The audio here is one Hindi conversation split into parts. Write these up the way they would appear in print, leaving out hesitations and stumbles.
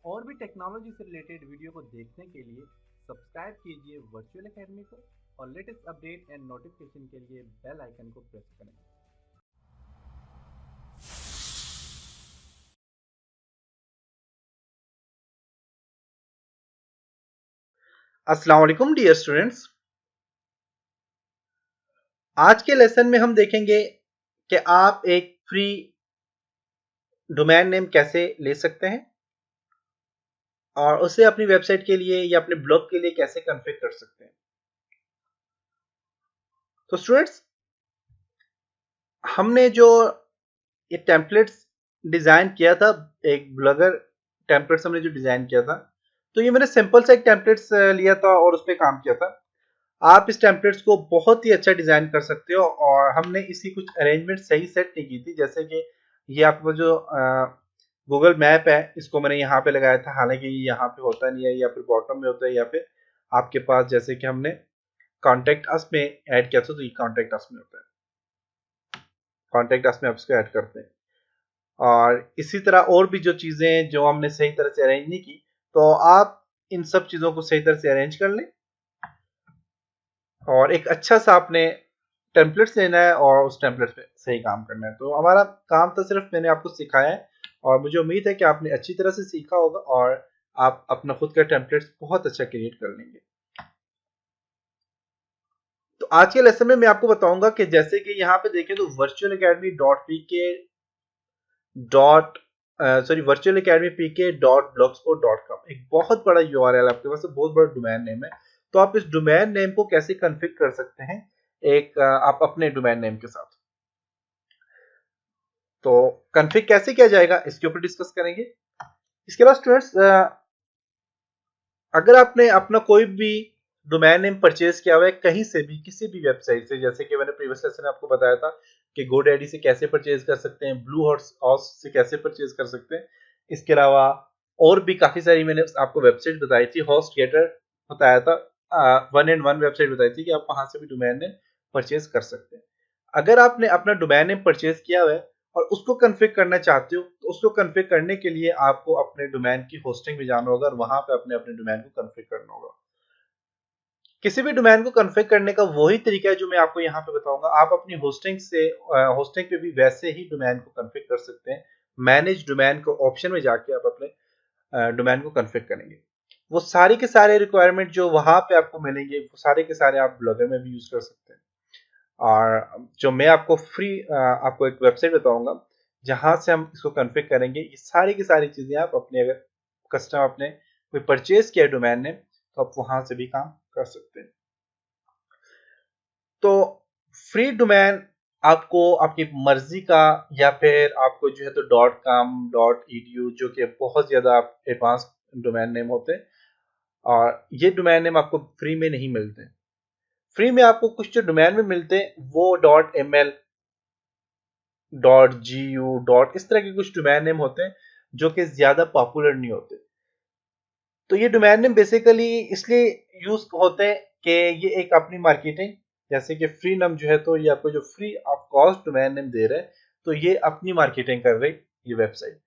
और भी टेक्नोलॉजी से रिलेटेड वीडियो को देखने के लिए सब्सक्राइब कीजिए वर्चुअल एकेडमी को और लेटेस्ट अपडेट एंड नोटिफिकेशन के लिए बेल आइकन को प्रेस करें। अस्सलाम वालेकुम डियर स्टूडेंट्स। आज के लेसन में हम देखेंगे कि आप एक फ्री डोमेन नेम कैसे ले सकते हैं और उसे अपनी वेबसाइट के लिए या अपने ब्लॉग के लिए कैसे कॉन्फ़िगर कर सकते हैं। तो स्टूडेंट्स, हमने जो ये टेम्पलेट्स डिजाइन किया था, एक ब्लॉगर टेम्पलेट्स हमने जो डिजाइन किया था, तो ये मैंने सिंपल सा एक टेम्पलेट्स लिया था और उस पर काम किया था। आप इस टेम्पलेट्स को बहुत ही अच्छा डिजाइन कर सकते हो और हमने इसकी कुछ अरेंजमेंट सही सेट नहीं की थी। जैसे कि ये आपको जो गूगल मैप है, इसको मैंने यहाँ पे लगाया था, हालांकि ये यहाँ पे होता नहीं है, या फिर बॉटम में होता है, या फिर आपके पास जैसे कि हमने कॉन्टेक्ट अस में ऐड किया था, तो ये कॉन्टेक्ट अस में होता है। कॉन्टेक्ट अस में आप इसको ऐड करते हैं। और इसी तरह और भी जो चीजें जो हमने सही तरह से अरेंज नहीं की, तो आप इन सब चीजों को सही तरह से अरेंज कर लें और एक अच्छा सा आपने टेम्पलेट्स लेना है और उस टेम्पलेट्स पे सही काम करना है। तो हमारा काम तो सिर्फ मैंने आपको सिखाया है और मुझे उम्मीद है कि आपने अच्छी तरह से सीखा होगा और आप अपना खुद का टेम्पलेट्स बहुत अच्छा क्रिएट कर लेंगे। तो आज के लेसन में मैं आपको बताऊंगा कि जैसे कि यहाँ पे देखें तो वर्चुअल अकेडमी डॉट पी के डॉट वर्चुअल अकेडमी पी के dot blog spot dot com एक बहुत बड़ा यूआरएल आपके पास, बहुत बड़ा डोमेन नेम है। तो आप इस डोमेन नेम को कैसे कॉन्फ़िगर कर सकते हैं एक आप अपने डोमेन नेम के साथ। तो कॉन्फ़िग कैसे किया जाएगा इसके ऊपर डिस्कस करेंगे। इसके बाद स्टूडेंट्स, अगर आपने अपना कोई भी डोमेन नेम परचेज किया हुआ है कहीं से भी, किसी भी वेबसाइट से, जैसे कि मैंने प्रीवियस लेसन में आपको बताया था कि GoDaddy से कैसे परचेज कर सकते हैं, ब्लू हाउस से कैसे परचेज कर सकते हैं। इसके अलावा और भी काफी सारी मैंने आपको वेबसाइट बताई थी, HostGator बताया था, 1&1 वेबसाइट बताई थी कि आप वहां से भी डोमेन नेम परचेज कर सकते हैं। अगर आपने अपना डोमेन नेम परचेज किया हुआ है और उसको कॉन्फ़िगर करना चाहते हो, तो उसको कॉन्फ़िगर करने के लिए आपको अपने डोमेन की होस्टिंग में जाना होगा और वहां पे अपने अपने डोमेन को कॉन्फ़िगर करना होगा। किसी भी डोमेन को कॉन्फ़िगर करने का वही तरीका है जो मैं आपको यहाँ पे बताऊंगा। आप अपनी होस्टिंग से होस्टिंग पे भी वैसे ही डोमेन को कॉन्फ़िगर कर सकते हैं। मैनेज डोमेन को ऑप्शन में जाके आप अपने डोमेन को कॉन्फ़िगर करेंगे। वो सारी के सारे रिक्वायरमेंट जो वहां पे आपको मिलेंगे, वो सारे के सारे आप ब्लॉगर में भी यूज कर सकते हैं। और जो मैं आपको फ्री आपको एक वेबसाइट बताऊंगा जहां से हम इसको कॉन्फ़िगर करेंगे, ये सारी की सारी चीजें आप अपने, अगर कस्टमर अपने कोई परचेज किया डोमेन ने, तो आप वहां से भी काम कर सकते हैं। तो फ्री डोमेन आपको आपकी मर्जी का, या फिर आपको जो है तो .com.edu जो कि बहुत ज्यादा एडवांस डोमेन नेम होते हैं, और ये डोमेन नेम आपको फ्री में नहीं मिलते। फ्री में आपको कुछ जो डोमेन में मिलते हैं वो .ml, .gu इस तरह के कुछ डोमेन नेम होते हैं जो कि ज्यादा पॉपुलर नहीं होते। तो ये डोमेन नेम बेसिकली इसलिए यूज होते हैं कि ये एक अपनी मार्केटिंग, जैसे कि फ्री नाम जो है, तो ये आपको जो free of cost domain name दे रहे हैं, तो ये अपनी मार्केटिंग कर रही ये वेबसाइट।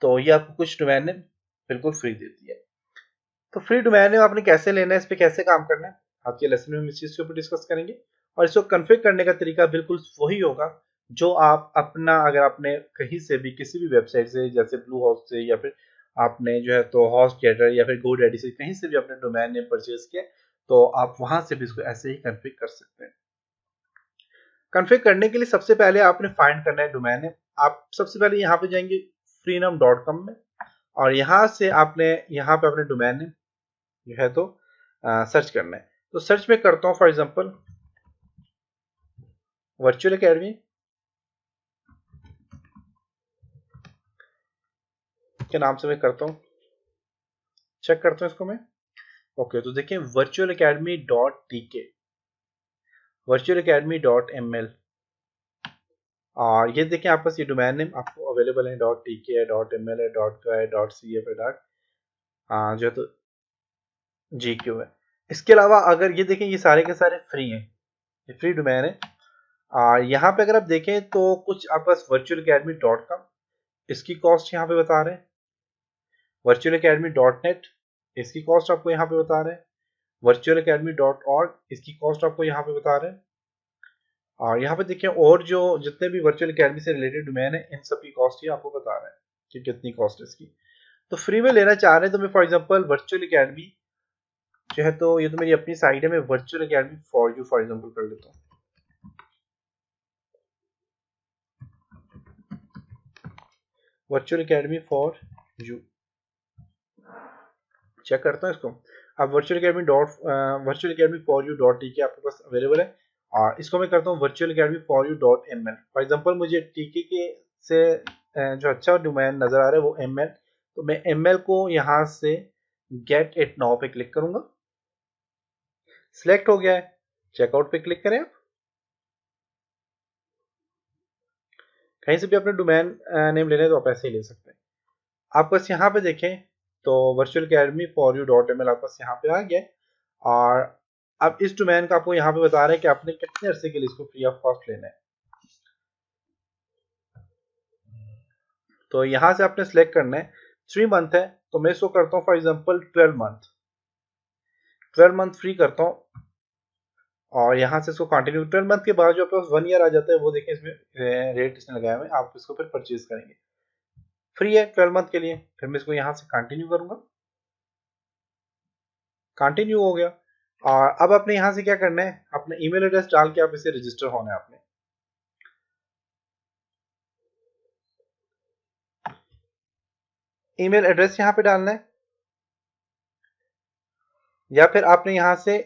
तो ये आपको कुछ डोमेन नेम बिल्कुल फ्री देती है। तो फ्री डोमेन नेम आपने कैसे लेना है, इस पे कैसे काम करना है, आज के लेसन में हम इस चीज के ऊपर डिस्कस करेंगे। और इसको कॉन्फ़िगर करने का तरीका बिल्कुल वही होगा जो आप अपना, अगर आपने कहीं से भी किसी भी वेबसाइट से, जैसे ब्लू हाउस से, या फिर आपने जो है तो HostGator या फिर GoDaddy से कहीं से भी अपने डोमेन नेम परचेज किया, तो आप वहां से भी इसको ऐसे ही कॉन्फ़िगर कर सकते हैं। कॉन्फ़िगर करने के लिए सबसे पहले आपने फाइंड करना है डोमेन नेम। आप सबसे पहले यहाँ पे जाएंगे freenom.com में, और यहाँ से आपने यहाँ पे अपने डोमेन नेम जो है तो सर्च करना है। तो सर्च में करता हूँ फॉर एग्जांपल वर्चुअल एकेडमी के नाम से मैं करता हूँ, चेक करता हूँ इसको मैं। ओके, तो देखिए virtual academy dot T K, virtual academy dot M L, और ये देखिए आपके पास ये डोमेन नेम आपको अवेलेबल है, डॉट टी के है, डॉट एम एल है, डॉट का है, डॉट सी एफ है, डॉट जो है तो जी क्यू है। इसके अलावा अगर ये देखें, ये सारे के सारे फ्री हैं, ये फ्री डोमेन है। यहाँ पे अगर आप देखें तो कुछ आपके पास वर्चुअल अकेडमी डॉट कॉम, इसकी कॉस्ट यहाँ पे बता रहे हैं virtualacademy.net इसकी कॉस्ट आपको यहाँ पे बता रहे हैं, virtualacademy.org इसकी कॉस्ट आपको यहाँ पे बता रहे हैं। और यहाँ पे देखिए और जो जितने भी वर्चुअल अकेडमी से रिलेटेड डोमेन है इन सब की कॉस्ट ही आपको बता रहे हैं कि कितनी कॉस्ट है इसकी। तो फ्री में लेना चाह रहे हैं तो मैं फॉर एग्जांपल वर्चुअल अकेडमी जो है, तो ये तो मेरी अपनी साइट है, मैं virtual academy for you for example कर लेता हूँ। Virtual academy for you check करता हूँ इसको। अब virtual academy for you dot T K आपके पास अवेलेबल है और इसको मैं करता हूँ virtual academy for you dot ml। For example मुझे टीके के से जो अच्छा डोमेन नजर आ रहा है वो ml, तो मैं ml को यहाँ से गेट इट नाउ पे क्लिक करूंगा। सिलेक्ट हो गया है, चेकआउट पे क्लिक करें। आप कहीं से भी अपने डोमेन नेम लेने तो आप ऐसे ही ले सकते हैं। आप बस यहाँ पे देखें तो virtual academy for you dot ml आपके पास यहाँ पे आ गया और अब इस डोमेन का आपको यहाँ पे बता रहे हैं कि आपने कितने अरसे के लिए इसको फ्री ऑफ कॉस्ट लेना है। तो यहाँ से आपने सिलेक्ट करना है 3 मंथ है तो मैं इसको करता हूँ फॉर एग्जांपल 12 मंथ फ्री करता हूँ और यहाँ से इसको कंटिन्यू। 12 मंथ के बाद जो आपके पास 1 ईयर आ जाता है वो देखें इसमें रेट इसने लगाया हुआ है, आप इसको फिर परचेज करेंगे। फ्री है 12 मंथ के लिए, फिर मैं इसको यहाँ से कंटिन्यू करूंगा। कंटिन्यू हो गया और अब आपने यहाँ से क्या करना है, अपना ईमेल एड्रेस डाल के आप इसे रजिस्टर होना है। आपने ईमेल एड्रेस यहाँ पे डालना है या फिर आपने यहाँ से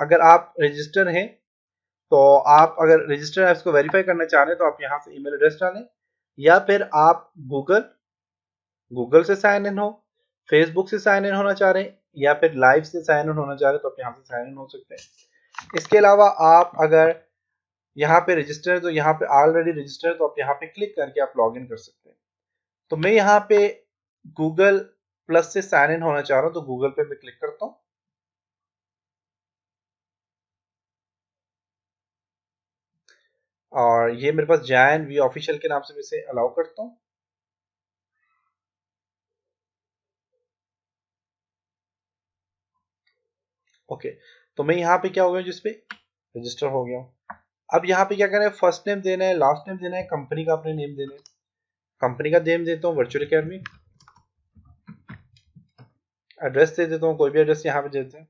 अगर आप रजिस्टर हैं तो आप अगर रजिस्टर है इसको वेरीफाई करना चाह रहे हैं तो आप यहाँ से ईमेल एड्रेस डालें या फिर आप गूगल से साइन इन हो, फेसबुक से साइन इन होना चाह रहे हैं या फिर लाइव से साइन इन होना चाह रहे हैं तो आप यहाँ से साइन इन हो सकते हैं। इसके अलावा आप अगर यहाँ पे रजिस्टर है तो यहाँ पे ऑलरेडी रजिस्टर है तो आप यहाँ पे क्लिक करके आप लॉग इन कर सकते हैं। तो मैं यहाँ पे गूगल प्लस से साइन इन होना चाह रहा हूँ तो गूगल पे मैं क्लिक करता हूँ और ये मेरे पास जैन वी ऑफिशियल के नाम से मैं इसे अलाउ करता हूँ। ओके, तो मैं यहाँ पे क्या हो गया जिसपे रजिस्टर हो गया हूँ। अब यहाँ पे क्या करना है, फर्स्ट नेम देना है, लास्ट नेम देना है, कंपनी का अपने नेम देना है। कंपनी का नेम देता हूँ वर्चुअल अकेडमी, एड्रेस दे देता हूँ कोई भी एड्रेस यहाँ पे देते हैं।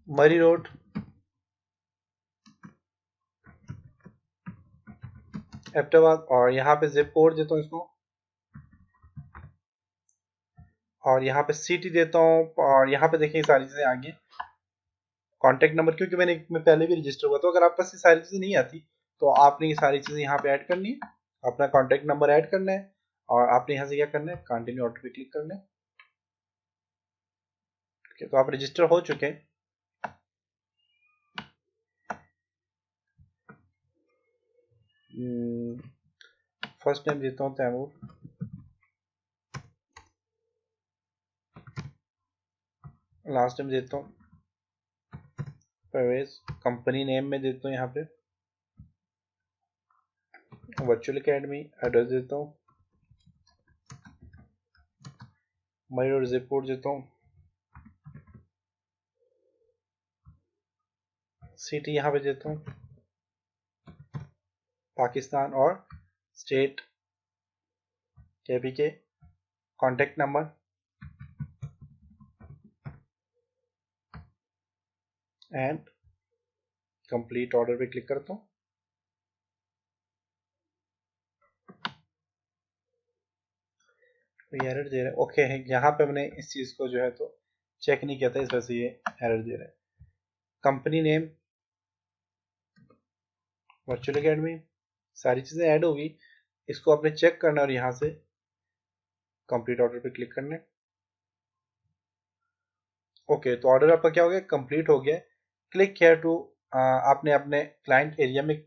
मरी रोड, अहमदाबाद और यहाँ पे जिप कोड देता हूँ इसको और यहाँ पे सिटी देता हूँ और यहाँ पे देखिए सारी चीजें आ गई। कॉन्टेक्ट नंबर क्योंकि मैं पहले भी रजिस्टर हुआ, तो अगर आपके पास ये सारी चीजें नहीं आती तो आपने ये सारी चीजें यहाँ पे ऐड करनी है, अपना कॉन्टेक्ट नंबर ऐड करना है और आपने यहाँ से क्या करना है, कंटिन्यू ऑर्डर पे क्लिक करना है। तो आप रजिस्टर हो चुके हैं। फर्स्ट नेम देता हूँ तैमूर, लास्ट नेम देता हूँ परवेज, कंपनी नेम में देता हूँ यहाँ पे वर्चुअल अकेडमी, एड्रेस देता हूँ मई और जिप कोड देता हूँ, सिटी यहाँ पे देता हूँ पाकिस्तान और state KPK, contact number and complete order पे क्लिक करता हूँ। तो ये एरर दे रहा है, ओके है, यहाँ पे हमने इस चीज को जो है तो चेक नहीं किया था इस वजह से ये एरर दे रहा है। कंपनी नेम वर्चुअल अकेडमी, सारी चीजें ऐड होगी, इसको आपने चेक करना और यहाँ से कंप्लीट ऑर्डर पे क्लिक करना है। ओके, तो ऑर्डर आपका क्या हो गया, कंप्लीट हो गया। क्लिक हेयर टू, आपने अपने क्लाइंट एरिया में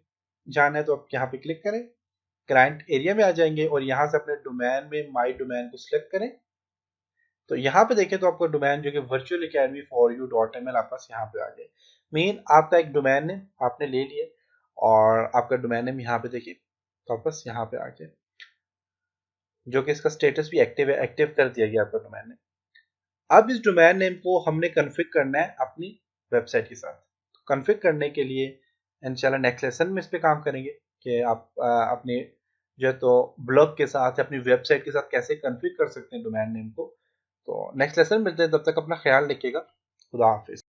जाना है तो आप यहाँ पे क्लिक करें, क्लाइंट एरिया में आ जाएंगे और यहाँ से अपने डोमेन में माई डोमेन को सिलेक्ट करें, तो यहाँ पे देखें तो आपका डोमेन जो कि virtualacademy4u.ml आपके पास यहाँ पे आ गया। मेन आपका एक डोमेन नेम आपने ले लिया और आपका डोमेन नेम यहाँ पे देखिए वापस यहाँ पे आ गया, जो कि इसका स्टेटस भी एक्टिव है, एक्टिव कर दिया गया आपका डोमेन नेम। अब इस डोमेन नेम को हमने कॉन्फ़िग करना है अपनी वेबसाइट के साथ। कॉन्फ़िग करने के लिए इंशाल्लाह नेक्स्ट लेसन में इस पे काम करेंगे कि आप अपने जो है तो ब्लॉग के साथ अपनी वेबसाइट के साथ कैसे कॉन्फ़िग कर सकते हैं डोमेन नेम को। तो नेक्स्ट लेसन मिलते हैं, तब तक अपना ख्याल रखिएगा। खुदा हाफिज।